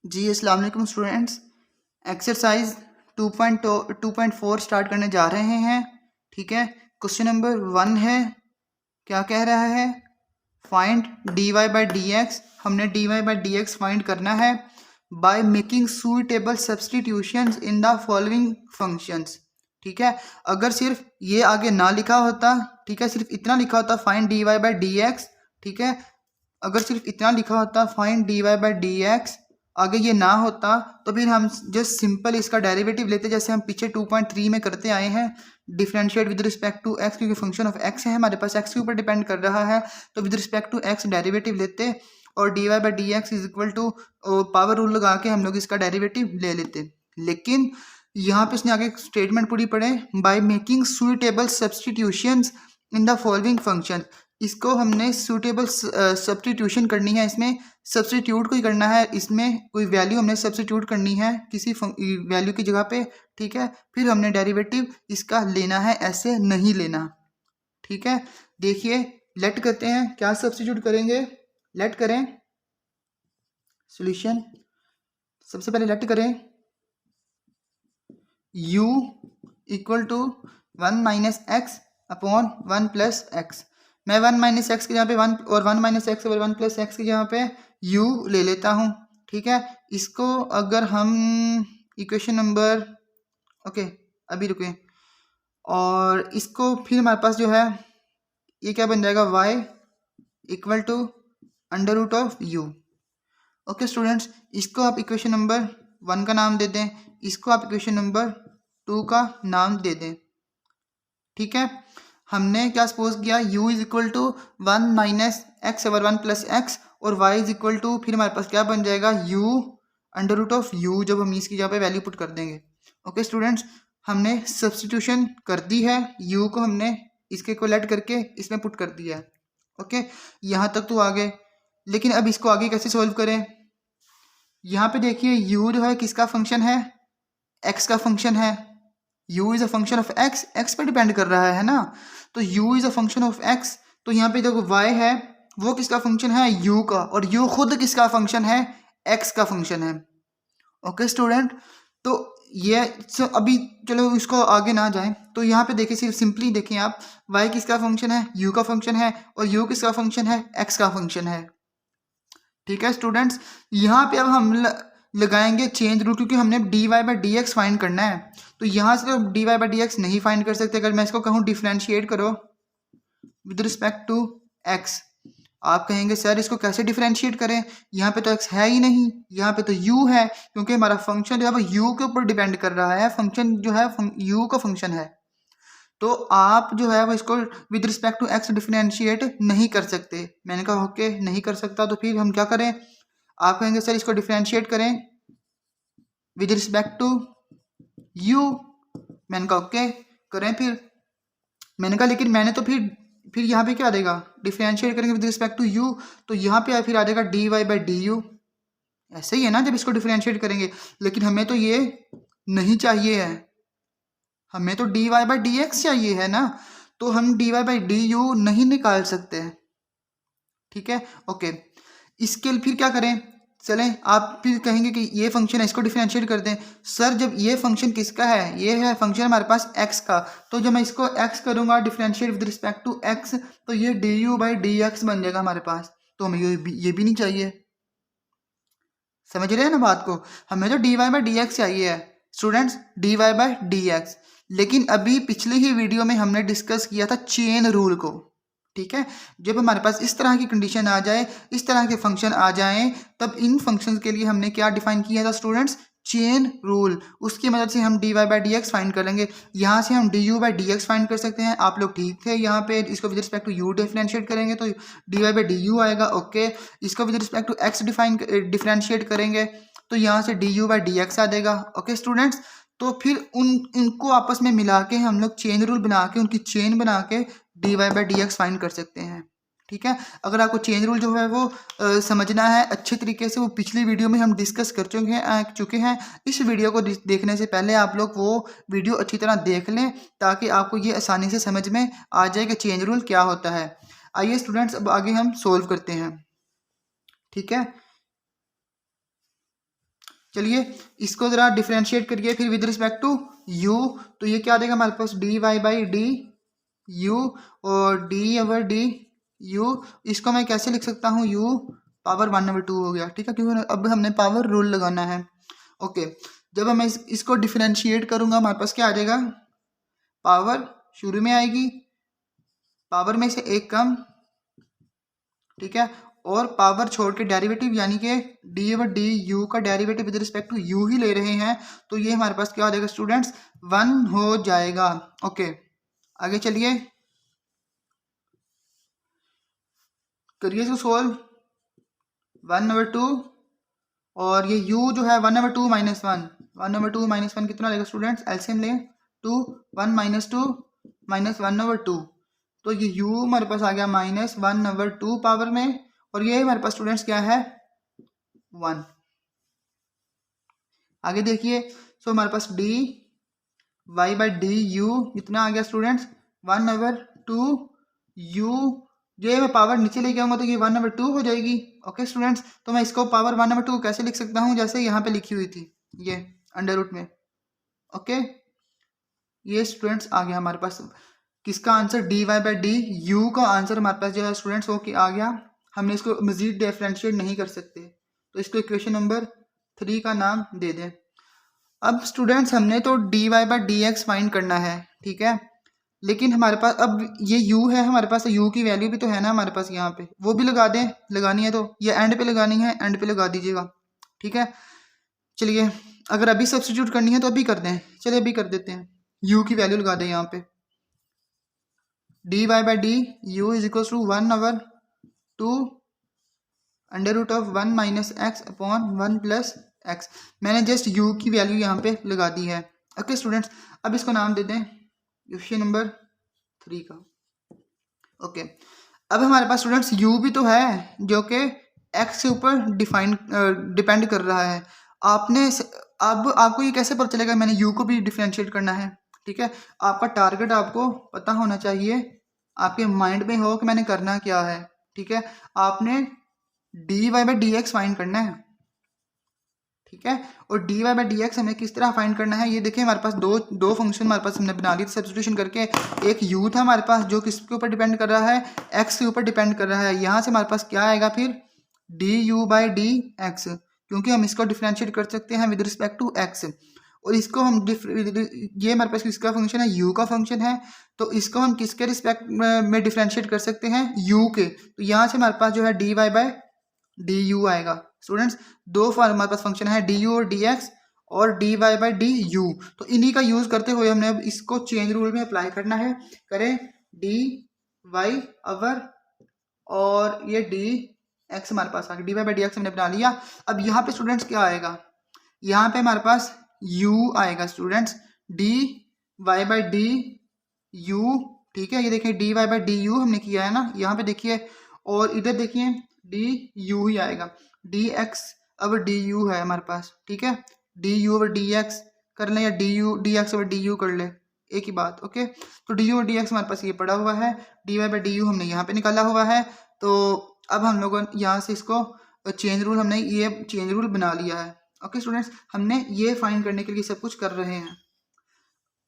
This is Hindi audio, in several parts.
जी अस्सलाम वालेकुम स्टूडेंट्स। एक्सरसाइज 2.4 स्टार्ट करने जा रहे हैं। ठीक है, क्वेश्चन नंबर 1 है। क्या कह रहा है? Find d y by d x. हमने d y by d x find करना है by making suitable substitutions in the following functions. ठीक है, अगर सिर्फ ये आगे ना लिखा होता, ठीक है, सिर्फ इतना लिखा होता find d y by d x, ठीक है, अगर सिर्फ इतना लिखा होता find d y by d x, आगे ये ना होता तो फिर हम जस्ट सिंपल इसका डेरिवेटिव लेते, जैसे हम पीछे 2.3 में करते आए हैं। Differentiate with respect to x, क्योंकि फंक्शन ऑफ एक्स है हमारे पास, एक्स के ऊपर डिपेंड कर रहा है, तो with respect to x derivative लेते और d y by d x is equal to power rule लगा के हम लोग इसका डेरिवेटिव ले लेते। लेकिन यहाँ पे इसने आगे स्टेटमेंट पूरी पढ़े, bye making suitable substitutions in the following function. इसको हमने सूटेबल सब्सटीट्यूशन करनी है, इसमें सब्सटीट्यूट कोई करना है, इसमें कोई वैल्यू हमने सब्सटीट्यूट करनी है किसी वैल्यू की जगह पे। ठीक है, फिर हमने डेरिवेटिव इसका लेना है, ऐसे नहीं लेना। ठीक है, देखिए लेट करते हैं, क्या सब्सटीट्यूट करेंगे, लेट करें सॉल्यूशन। सबसे पहले लेट करें u equal to 1 minus x upon 1 plus x. मैं 1 माइनस एक्स की जगह पे 1 और 1 माइनस एक्स और 1 प्लस एक्स की जगह पे u ले लेता हूँ। ठीक है, इसको अगर हम इक्वेशन नंबर, ओके अभी रुकें, और इसको फिर हमारे पास जो है ये क्या बन जाएगा, y equal to under root of u। Okay students, इसको आप इक्वेशन नंबर 1 का नाम दे दें, इसको आप इक्वेशन नंबर 2 का नाम दे दें। ठीक है, हमने क्या सपोज किया, u is equal to 1 minus x over 1 plus x, और y इज इक्वल टू फिर हमारे पास क्या बन जाएगा, u under root of u, जब हम इसकी जगह पे वैल्यू पुट कर देंगे। ओके स्टूडेंट्स, हमने सब्सटीट्यूशन कर दी है, u को हमने इसके को लेट करके इसमें पुट कर दिया है। ओके, यहाँ तक तो आ गए, लेकिन अब इसको आगे कैसे सोल्व करें। यहाँ पे देखिए u जो है किसका फंक्शन है, x का फंक्शन है। u is a function of x, x पे डिपेंड कर रहा है ना, तो u is a function of x। तो यहाँ पे देखो y है, वो किसका फंक्शन है, u का, और u खुद किसका फंक्शन है, x का फंक्शन है। ओके स्टूडेंट, तो ये अभी चलो इसको आगे ना जाएं, तो यहाँ पे देखिए सिर्फ सिंपली देखें आप, y किसका फंक्शन है, u का फंक्शन है, और u किसका फंक्शन है, x का फंक्शन है। ठीक है स्टूडेंट्स, यहाँ पे अब हम लगाएंगे चेंज रूल, क्योंकि हमने d y by d x find करना है। तो यहाँ से तो d y by d x नहीं फाइंड कर सकते। अगर मैं इसको कहूँ डिफरेंशिएट करो विद रिस्पेक्ट टू एक्स, आप कहेंगे सर इसको कैसे डिफरेंशिएट करें, यहाँ पे तो एक्स है ही नहीं, यहाँ पे तो यू है, क्योंकि हमारा फंक्शन जो है वो यू के ऊपर डिपेंड कर रहा है, फंक्शन जो है यू का फंक्शन है। तो आप जो है वो इसको with respect to x differentiate नहीं कर सकते। मैंने कहा ओके नहीं कर सकता, तो फिर हम क्या करें, आप कहेंगे सर इसको डिफरेंशिएट करें विद रिस्पेक्ट टू यू। मैंने कहा ओके करें, फिर मैंने कहा लेकिन मैंने तो फिर यहाँ पे क्या आ जाएगा, डिफरेंशिएट करेंगे विद रिस्पेक्ट टू यू, तो यहाँ पे फिर आ जाएगा d y by d u. ऐसे ही है ना जब इसको डिफरेंशिएट करेंगे, लेकिन हमें तो ये नहीं चाहिए है, हमें तो d y by d x चाहिए है ना, तो हम d y by d u नहीं निकाल सकते हैं। ठीक है, ओके, इसके लिए फिर क्या करें, चलें आप फिर कहेंगे कि ये फंक्शन है इसको डिफरेंशिएट कर दें। सर जब ये फंक्शन किसका है, ये है फंक्शन हमारे पास x का, तो जब मैं इसको x करूंगा differentiate with respect to x, तो ये d u by d x बन जाएगा हमारे पास, तो हमें ये भी नहीं चाहिए। समझ रहे हैं ना बात को, हमें तो d y by d x चाहिए है students, d y by d x. लेकिन अभी पिछले ही वीडियो में हमने डिस्कस किया था चेन रूल को। ठीक है, जब हमारे पास इस तरह की कंडीशन आ जाए, इस तरह के फंक्शन आ जाएं, तब इन फंक्शंस के लिए हमने क्या डिफाइन किया था स्टूडेंट्स, चेन रूल। उसकी मदद से हम d y by d x find कर लेंगे। यहाँ से हम d u by d x find कर सकते हैं। आप लोग ठीक थे, यहाँ पे इसको with respect to u differentiate करेंगे तो d y by d u आएगा। ओके, इसको with respect to x differentiate करेंगे तो यहाँ से d u by d x आ जाएगा। ओके स्टूडेंट्स, तो फिर इनको आपस में मिला के हम लोग चेन रूल बना के, उनकी चेन बना के d y by d x find कर सकते हैं। ठीक है, अगर आपको चेन रूल जो है वो समझना है अच्छे तरीके से, वो पिछली वीडियो में हम डिस्कस कर चुके हैं। इस वीडियो को देखने से पहले आप लोग वो वीडियो अच्छी तरह देख लें, ताकि आपको ये आसानी से समझ में आ जाए कि चेन रूल क्या होता है। आइए स्टूडेंट्स, अब आगे हम सोल्व करते हैं। ठीक है, चलिए इसको ज़रा डिफ्रेंशिएट करिए फिर विद रिस्पेक्ट टू u, तो ये क्या देगा हमारे पास dy बाई डी यू और डी ओवर डी यू, इसको मैं कैसे लिख सकता हूँ u पावर 1/2 हो गया, ठीक है, क्योंकि अब हमने पावर रूल लगाना है। ओके, जब मैं इसको डिफ्रेंशिएट करूँगा हमारे पास क्या आ जाएगा, पावर शुरू में आएगी, पावर में से एक कम, ठीक है, और पावर छोड़ के डेरिवेटिव यानी कि डी ओवर डी यू का derivative with respect to u ही ले रहे हैं, तो ये हमारे पास क्या हो जाएगा स्टूडेंट्स 1 हो जाएगा। ओके, आगे चलिए करिए इसको सोल्व। 1/2 और ये u जो है 1/2 माइनस 1, 1/2 माइनस 1 कितना रहेगा स्टूडेंट्स, एलसीएम लें 2, 1 माइनस 2 माइनस 1/2, तो ये u हमारे पास आ गया माइनस 1/2 पावर में, और ये हमारे पास स्टूडेंट्स क्या है 1। आगे देखिए, सो हमारे पास d y by d u कितना आ गया स्टूडेंट्स 1/2 u, ये मैं पावर नीचे लेके आऊंगा तो ये 1/2 हो जाएगी। ओके स्टूडेंट्स, तो मैं इसको पावर 1/2 कैसे लिख सकता हूँ, जैसे यहाँ पे लिखी हुई थी ये अंडर रूट में। ओके, ये स्टूडेंट्स आ गया हमारे पास किसका answer, d y by d u का आंसर हमारे पास जो है स्टूडेंट्स वो आ गया। हमने इसको मजीद डिफरेंशिएट नहीं कर सकते, तो इसको इक्वेशन नंबर 3 का नाम दे दें। अब स्टूडेंट्स हमने तो d y by d x find करना है, ठीक है, लेकिन हमारे पास अब ये u है, हमारे पास u की वैल्यू भी तो है ना हमारे पास यहाँ पे, वो भी लगा दें, लगानी है तो ये एंड पे लगानी है, एंड पे लगा दीजिएगा, ठीक है। चलिए अगर अभी सब्स्टिट्यूट करनी है तो अभी कर दें, चलिए अभी कर देते हैं, u की वैल्यू लगा दें यहाँ पे, d y by d u is equal to 1/2 under root of 1 minus x upon 1 plus x, मैंने जस्ट u की वैल्यू यहाँ पे लगा दी है। ओके स्टूडेंट्स, अब इसको नाम दे दें क्वेश्चन नंबर 3 का। ओके, अब हमारे पास स्टूडेंट्स u भी तो है जो कि x के ऊपर डिपेंड कर रहा है। अब आपको ये कैसे पता चलेगा, मैंने u को भी डिफरेंशिएट करना है, ठीक है। आपका टारगेट आपको पता होना चाहिए, आपके माइंड में हो कि मैंने करना क्या है, ठीक है। आपने d y by d x find करना है, ठीक है, और d y by d x हमें किस तरह फाइंड करना है, ये देखिए हमारे पास दो फंक्शन हमारे पास हमने बना ली थी सब्स्टिट्यूशन करके। एक u था हमारे पास जो किसके ऊपर डिपेंड कर रहा है, x के ऊपर डिपेंड कर रहा है, यहाँ से हमारे पास क्या आएगा फिर D u by d x, क्योंकि हम इसको डिफ्रेंशिएट कर सकते हैं विद रिस्पेक्ट टू x, और इसको हम ये हमारे पास किसका फंक्शन है, u का फंक्शन है, तो इसको हम किसके रिस्पेक्ट में डिफ्रेंशिएट कर सकते हैं, u के, तो यहाँ से हमारे पास जो है d y by d u आएगा। स्टूडेंट्स दो हमारे पास फंक्शन है डी यू और डी एक्स और d y by d u, तो इन्हीं का यूज करते हुए हमने अब इसको चेंज रूल में अप्लाई करना है। करें डी वाई ओवर और ये डी एक्स हमारे पास आ गया, d y by d x हमने बना लिया। अब यहाँ पे स्टूडेंट्स क्या आएगा, यहाँ पे हमारे पास u आएगा students, d y by d u, ठीक है, ये देखिए d y by d u हमने किया है ना यहाँ पे देखिए, और इधर देखिए डी यू ही आएगा, d x over d u है हमारे पास, ठीक है, d u over d x कर लें या d u d x over d u कर ले, एक ही बात। ओके, तो डी यू और डी एक्स हमारे पास ये पड़ा हुआ है, d y by d u हमने यहाँ पे निकाला हुआ है, तो अब हम लोगों यहाँ से इसको चेंज रूल, हमने ये चेंज रूल बना लिया है। ओके स्टूडेंट्स, हमने ये फाइंड करने के लिए सब कुछ कर रहे हैं।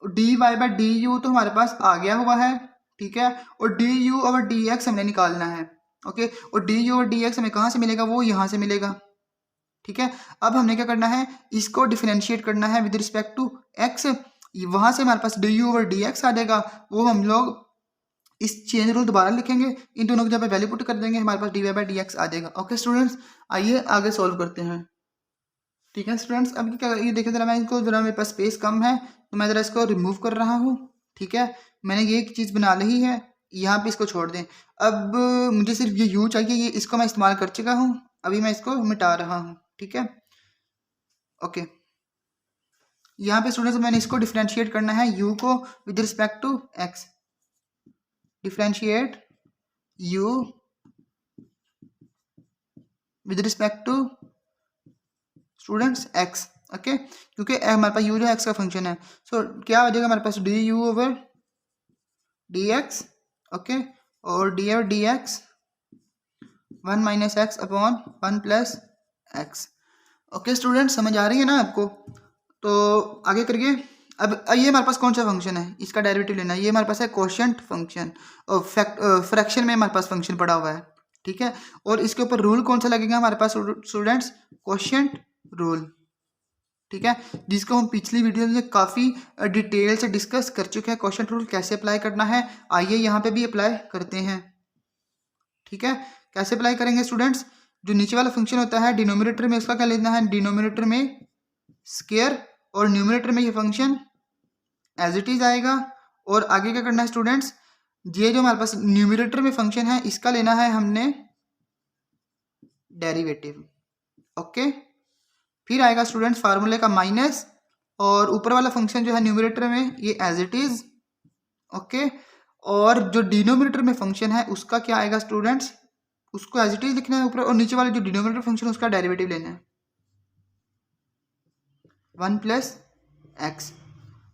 D y by d u तो हमारे पास आ गया हुआ है, ठीक है, और d u over d x हमने निकालना है। ओके, और डी यू और डी एक्स हमें कहाँ से मिलेगा, वो यहाँ से मिलेगा, ठीक है। अब हमने क्या करना है, इसको डिफरेंशिएट करना है विद रिस्पेक्ट टू एक्स, वहाँ से हमारे पास d u over d x आ जाएगा, वो हम लोग इस चेंज रूल दोबारा लिखेंगे, इन दोनों की जब वैल्यू पुट कर देंगे हमारे पास d y by d x आ जाएगा। ओके स्टूडेंट्स, आइए आगे सॉल्व करते हैं, ठीक है स्टूडेंट्स। अब क्या, ये देखिए जरा, मैं इनको जरा मेरे पास स्पेस कम है तो मैं ज़रा इसको रिमूव कर रहा हूँ, ठीक है, मैंने ये एक चीज़ बना ली है, यहाँ पे इसको छोड़ दें। अब मुझे सिर्फ ये यू चाहिए, ये इसको मैं इस्तेमाल कर चुका हूँ, अभी मैं इसको मिटा रहा हूँ, ठीक है। ओके, यहाँ पे स्टूडेंट्स मैंने इसको डिफरेंशिएट करना है यू को with respect to x, differentiate u with respect to students x. Okay, क्योंकि हमारे पास यू जो एक्स का फंक्शन है, सो क्या हो जाएगा हमारे पास d u over d x, okay, और d over d x 1 minus x upon 1 plus x. Okay student, समझ आ रही है ना आपको? तो आगे करिए। अब ये हमारे पास कौन सा फंक्शन है, इसका डेरिवेटिव लेना है। ये हमारे पास है कोशेंट फंक्शन और फ्रैक्शन में हमारे पास फंक्शन पड़ा हुआ है, ठीक है। और इसके ऊपर रूल कौन सा लगेगा हमारे पास स्टूडेंट्स? कोशेंट रूल, ठीक है, जिसको हम पिछली वीडियो में काफ़ी डिटेल से डिस्कस कर चुके हैं। कोशेंट रूल कैसे अप्लाई करना है, आइए यहाँ पे भी अप्लाई करते हैं, ठीक है। कैसे अप्लाई करेंगे स्टूडेंट्स? जो नीचे वाला फंक्शन होता है डिनोमिनेटर में उसका क्या लेना है, डिनोमिनेटर में स्क्वायर और न्यूमरेटर में ये फंक्शन एज इट इज आएगा। और आगे क्या करना है स्टूडेंट्स, ये जो हमारे पास न्यूमरेटर में फंक्शन है इसका लेना है हमने डेरिवेटिव, ओके। फिर आएगा स्टूडेंट्स फार्मूले का माइनस, और ऊपर वाला फंक्शन जो है न्यूमरेटर में ये एज इट इज, ओके। और जो डिनोमिनेटर में फंक्शन है उसका क्या आएगा स्टूडेंट्स, उसको एज इट इज लिखना है ऊपर, और नीचे वाले जो डिनोमिनेटर फंक्शन है उसका डेरिवेटिव लेना है 1 + x,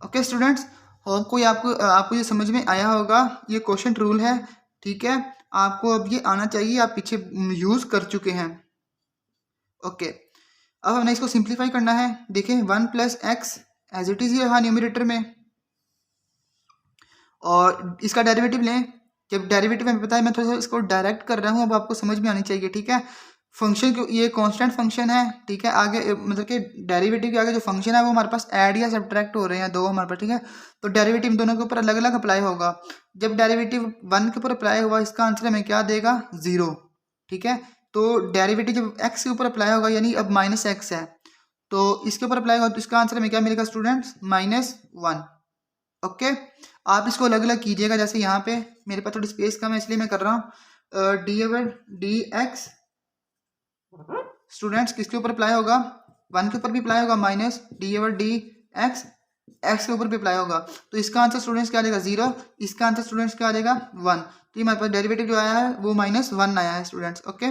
ओके स्टूडेंट्स। होप कोई आपको ये समझ में आया होगा। ये कोशेंट रूल है, ठीक है। आपको अब ये आना चाहिए, आप पीछे यूज़ कर चुके हैं, ओके। अब हमने इसको सिंप्लीफाई करना है। देखें 1 + x एज इट इज ही रहा न्यूमरेटर में, और इसका डेरिवेटिव लें। जब डेरिवेटिव हमें पता है, मैं थोड़ा सा इसको डायरेक्ट कर रहा हूँ, अब आपको समझ में आनी चाहिए, ठीक है। फंक्शन को ये कांस्टेंट फंक्शन है, ठीक है। आगे मतलब कि डेरिवेटिव के आगे जो फंक्शन है वो हमारे पास ऐड या सब्ट्रैक्ट हो रहे हैं दो हमारे पास, ठीक है। तो डेरिवेटिव इन दोनों के ऊपर अलग अलग अप्लाई होगा। जब डेरिवेटिव 1 के ऊपर अप्लाई हुआ, इसका आंसर हमें क्या देगा, 0, ठीक है। तो डेरिवेटिव जब x के ऊपर अप्लाई होगा, यानी अब -x है, तो इसके ऊपर अप्लाई होगा, तो इसका आंसर हमें क्या मिलेगा स्टूडेंट्स, -1, ओके। आप इसको अलग अलग कीजिएगा। जैसे यहाँ पे मेरे पास थोड़ी स्पेस कम है इसलिए मैं कर रहा हूँ d/dx स्टूडेंट्स किसके ऊपर अप्लाई होगा, 1 के ऊपर भी अप्लाई होगा, माइनस d/dx x के ऊपर भी अप्लाई होगा। तो इसका आंसर स्टूडेंट्स क्या आ जाएगा, 0। इसका आंसर स्टूडेंट्स क्या आ जाएगा, 1। तो ये हमारे पास डेरिवेटिव जो आया है वो -1 आया है स्टूडेंट्स, ओके।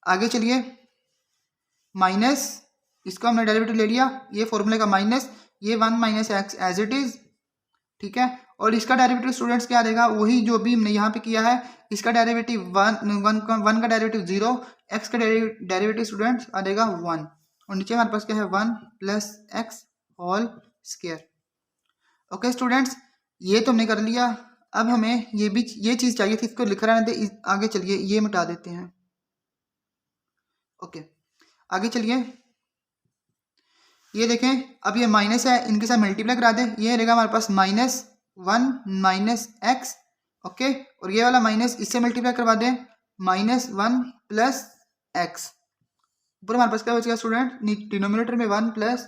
आगे चलिए, माइनस, इसका हमने डेरिवेटिव ले लिया, ये फॉर्मूले का माइनस, ये 1 - x एज इट इज, ठीक है। और इसका डेरिवेटिव स्टूडेंट्स क्या आ जाएगा, वही जो भी हमने यहाँ पे किया है। इसका डेरिवेटिव 1 का डेरिवेटिव 0, x का डेरिवेटिव स्टूडेंट्स आ जाएगा 1, और नीचे हमारे पास क्या है 1 + x whole square, okay students. ये तो हमने कर लिया। अब हमें ये चीज़ चाहिए थी, इसको लिख रहने दे। आगे चलिए, ये मिटा देते हैं, ओके। आगे चलिए, ये देखें, अब ये माइनस है, इनके साथ मल्टीप्लाई करा दें, ये रहेगा हमारे पास -1 - x, ओके। और ये वाला माइनस इससे मल्टीप्लाई करवा दें, -1 + x। ऊपर हमारे पास क्या बचेगा स्टूडेंट, डिनोमिनेटर में 1 +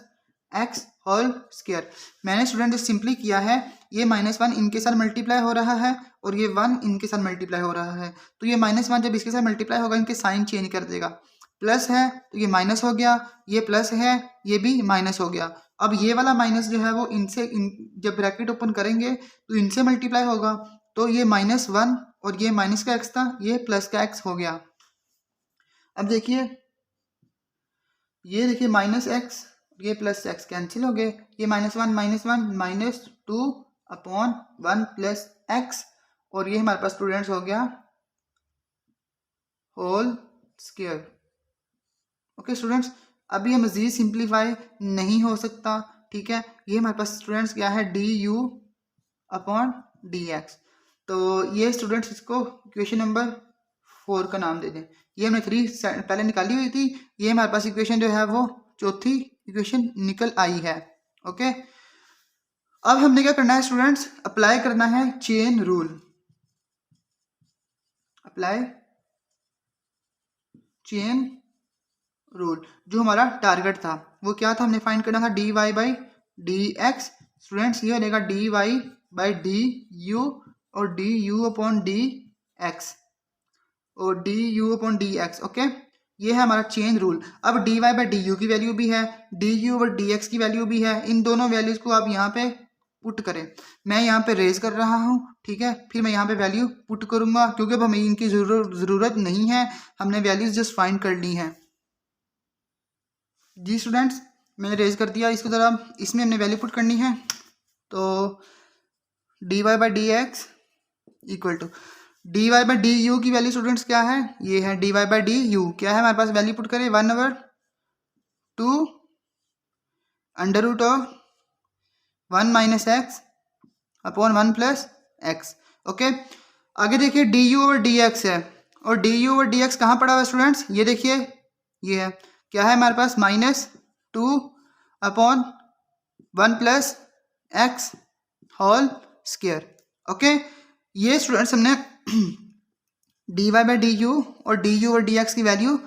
x होल स्क्वायर। मैंने स्टूडेंट जो सिंपली किया है, ये -1 इनके साथ मल्टीप्लाई हो रहा है और ये 1 इनके साथ मल्टीप्लाई हो रहा है। तो ये -1 जब इसके साथ मल्टीप्लाई होगा, इनके साइन चेंज कर देगा। प्लस है तो ये माइनस हो गया, ये प्लस है ये भी माइनस हो गया। अब ये वाला माइनस जो है वो जब ब्रैकेट ओपन करेंगे तो इनसे मल्टीप्लाई होगा, तो ये -1 और ये माइनस का x था, ये प्लस का x हो गया। अब देखिए, ये देखिए -x, ये +x कैंसिल हो गए, ये -1 -2 अपॉन 1 + x, और ये हमारे पास स्टूडेंट्स हो गया होल स्क्वायर, ओके स्टूडेंट्स। अभी हम मजीद सिंप्लीफाई नहीं हो सकता, ठीक है। ये हमारे पास स्टूडेंट्स क्या है, du/dx। तो ये स्टूडेंट्स इसको इक्वेशन नंबर 4 का नाम दे दें। ये हमने 3 पहले निकाली हुई थी, ये हमारे पास इक्वेशन जो है वो चौथी इक्वेशन निकल आई है, ओके। अब हमने क्या करना है स्टूडेंट्स, अप्लाई करना है chain rule. Apply chain rule, जो हमारा टारगेट था वो क्या था, हमने फाइंड करना था dy/dx। स्टूडेंट्स ये रहेगा dy/du और du/dx और du/dx, ओके। ये है हमारा चेन रूल। अब dy/du की वैल्यू भी है, du/dx की वैल्यू भी है, इन दोनों वैल्यूज को आप यहाँ पे पुट करें। मैं यहाँ पे रेज कर रहा हूँ, ठीक है, फिर मैं यहाँ पे वैल्यू पुट करूँगा, क्योंकि अब हमें इनकी ज़रूरत नहीं है, हमने वैल्यूज जस्ट फाइंड कर ली हैं। जी स्टूडेंट्स, मैंने रेज कर दिया इसको, ज़रा इसमें हमने वैल्यू पुट करनी है। तो dy/dx equal to d y by d u की वैल्यू स्टूडेंट्स क्या है, ये है d y by d u. क्या है हमारे पास वैल्यू पुट करें, 1/2 under root of 1 minus x upon 1 plus x. Okay, आगे देखिए d u over d x है, और d u over d x कहाँ पड़ा हुआ है स्टूडेंट्स, ये देखिए ये है, क्या है हमारे पास -2 upon 1 plus x whole square. Okay, ये स्टूडेंट्स हमने d y by d u और डी यू और डी एक्स की वैल्यू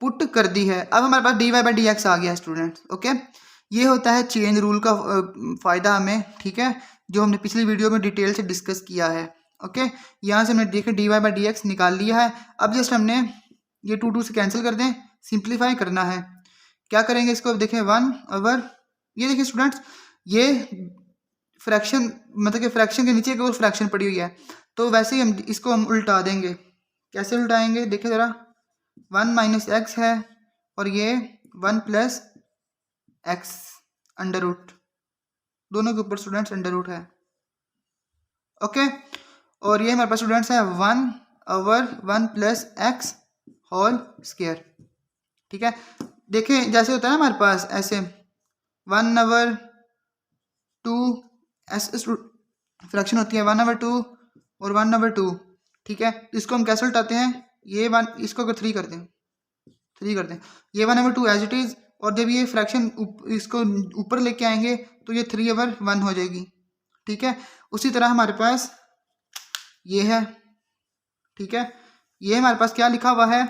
पुट कर दी है। अब हमारे पास d y by d x आ गया है स्टूडेंट्स। ओके, ये होता है चेन रूल का फ़ायदा हमें, ठीक है, जो हमने पिछली वीडियो में डिटेल से डिस्कस किया है। ओके, यहाँ से हमने देखे d y by d x निकाल लिया है। अब जस्ट हमने ये 2 से कैंसिल कर दें, सिंप्लीफाई करना है। क्या करेंगे इसको, अब देखें 1/, ये देखिए स्टूडेंट्स, ये फ्रैक्शन मतलब कि फ्रैक्शन के नीचे एक और फ्रैक्शन पड़ी हुई है, तो वैसे ही हम उल्टा देंगे। कैसे उल्टाएंगे, देखिए ज़रा, 1 माइनस एक्स है और ये 1 प्लस एक्स अंडर रूट, दोनों के ऊपर स्टूडेंट्स अंडर रूट है। ओके, और ये हमारे पास स्टूडेंट्स है 1/1 प्लस एक्स होल स्क्वायर। ठीक है, देखिए जैसे होता है ना हमारे पास ऐसे 1/2 ऐसे फ्रैक्शन होती है 1/2 और 1/2। ठीक है, तो इसको हम कैसे उल्टाते हैं, ये 1 इसको अगर 3 कर दें, ये 1/2 एज इट इज़, और जब ये फ्रैक्शन इसको ऊपर लेके आएंगे तो ये 3/1 हो जाएगी। ठीक है, उसी तरह हमारे पास ये है। ठीक है, ये हमारे पास क्या लिखा हुआ है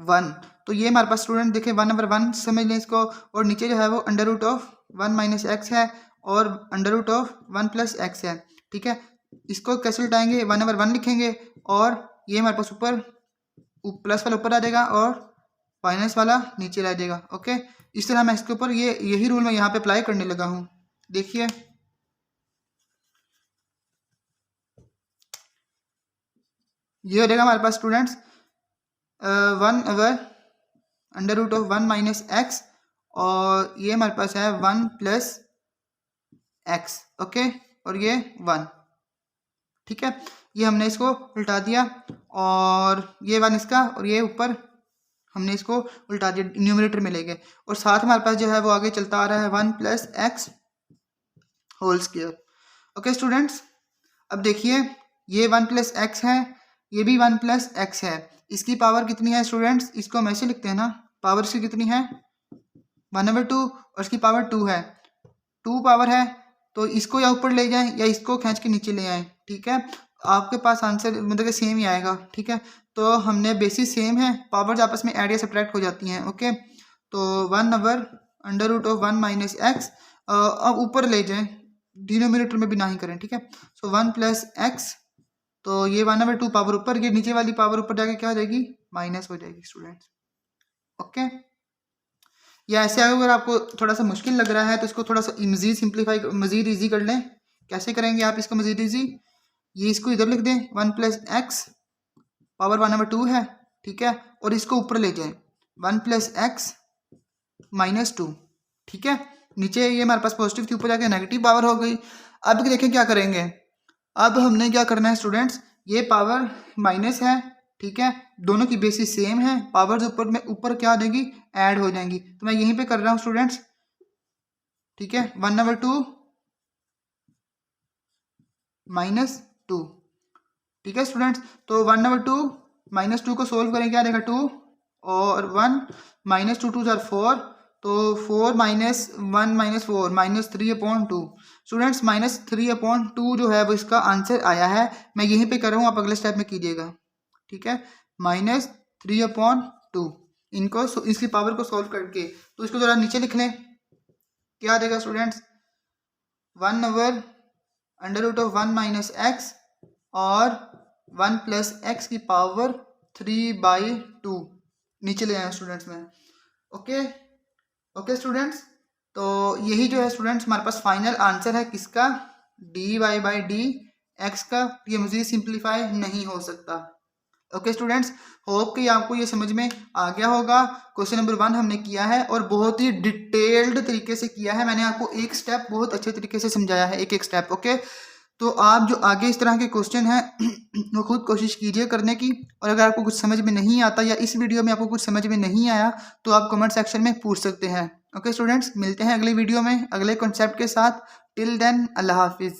1, तो ये हमारे पास स्टूडेंट देखें 1/1 समझ लें इसको, और नीचे जो है वो under root of 1 minus x है और under root of 1 plus x है। ठीक है, इसको कैसे उल्टाएंगे, 1/1 लिखेंगे, और ये हमारे पास ऊपर प्लस वाला ऊपर आ जाएगा और माइनस वाला नीचे रह जाएगा। ओके, इस तरह मैं इसके ऊपर यही रूल मैं यहाँ पे अप्लाई करने लगा हूँ। देखिए ये हो जाएगा हमारे पास स्टूडेंट्स 1/अंडर रूट ऑफ 1 माइनस एक्स, और ये हमारे पास है 1 प्लस एक्स। ओके, और ये 1। ठीक है, ये हमने इसको उल्टा दिया, और ये 1 इसका, और ये ऊपर हमने इसको उल्टा दिया, न्यूमरेटर में ले गए, और साथ हमारे पास जो है वो आगे चलता आ रहा है 1 plus x whole square. Okay students, अब देखिए ये 1 प्लस एक्स है, ये भी 1 प्लस एक्स है, इसकी पावर कितनी है स्टूडेंट्स, इसको हम ऐसे लिखते हैं ना, पावर इसकी कितनी है 1/2, और इसकी पावर 2 है, 2 पावर है, तो इसको या ऊपर ले जाएं या इसको खींच के नीचे ले आएं। ठीक है, आपके पास आंसर मतलब कि सेम ही आएगा। ठीक है, तो हमने बेसिस सेम है, पावर्स आपस में ऐड या सब्ट्रैक्ट हो जाती हैं। ओके, तो 1/अंडर रूट ऑफ 1 माइनस एक्स, अब ऊपर ले जाएं, डिनोमिनेटर में भी ना ही करें। ठीक है, सो 1 प्लस एक्स, तो ये 1/2 पावर ऊपर, ये नीचे वाली पावर ऊपर जाके क्या हो जाएगी, माइनस हो जाएगी स्टूडेंट्स। ओके, या ऐसे अगर आपको थोड़ा सा मुश्किल लग रहा है तो इसको थोड़ा सा मज़ीद सिंप्लीफाई, मज़ीद ईजी कर लें। कैसे करेंगे आप इसको मज़ीद ईजी, ये इसको इधर लिख दें 1 प्लस एक्स पावर 1/2 है। ठीक है, और इसको ऊपर ले जाएं 1 प्लस एक्स माइनस 2। ठीक है, नीचे ये हमारे पास पॉजिटिव थी, ऊपर जाके नेगेटिव पावर हो गई। अब देखें क्या करेंगे, अब हमने क्या करना है स्टूडेंट्स, ये पावर माइनस है, ठीक है, दोनों की बेसिस सेम है, पावर्स ऊपर क्या हो जाएगी, ऐड हो जाएंगी, तो मैं यहीं पे कर रहा हूँ स्टूडेंट्स। ठीक है, 1/2 माइनस 2। ठीक है स्टूडेंट्स, तो 1/2 माइनस 2 को सोल्व करें, क्या देगा 2 और 1, माइनस 2 2 जार 4, तो 4 माइनस 1 माइनस 4 -3/2। स्टूडेंट्स -3/2 जो है वो इसका आंसर आया है, मैं यहीं पे कर रहा हूँ, आप अगले स्टेप में कीजिएगा। ठीक है, -3/2, इनको इसकी पावर को सॉल्व करके, तो इसको जरा नीचे लिख लें, क्या देगा स्टूडेंट्स 1/अंडर रूट ऑफ 1 माइनस एक्स और 1 प्लस एक्स की पावर 3/2 नीचे ले आए स्टूडेंट्स में। ओके स्टूडेंट्स, तो यही जो है स्टूडेंट्स हमारे पास फाइनल आंसर है किसका, d y by d x का, ये मज़ीद सिंप्लीफाई नहीं हो सकता। ओके स्टूडेंट्स, होप कि आपको ये समझ में आ गया होगा। क्वेश्चन नंबर 1 हमने किया है और बहुत ही डिटेल्ड तरीके से किया है, मैंने आपको एक स्टेप बहुत अच्छे तरीके से समझाया है, एक एक स्टेप। ओके, तो आप जो आगे इस तरह के क्वेश्चन हैं वो खुद कोशिश कीजिए करने की, और अगर आपको कुछ समझ में नहीं आता या इस वीडियो में आपको कुछ समझ में नहीं आया तो आप कमेंट सेक्शन में पूछ सकते हैं। ओके स्टूडेंट्स, मिलते हैं अगली वीडियो में अगले कॉन्सेप्ट के साथ। टिल देन अल्लाह हाफिज़।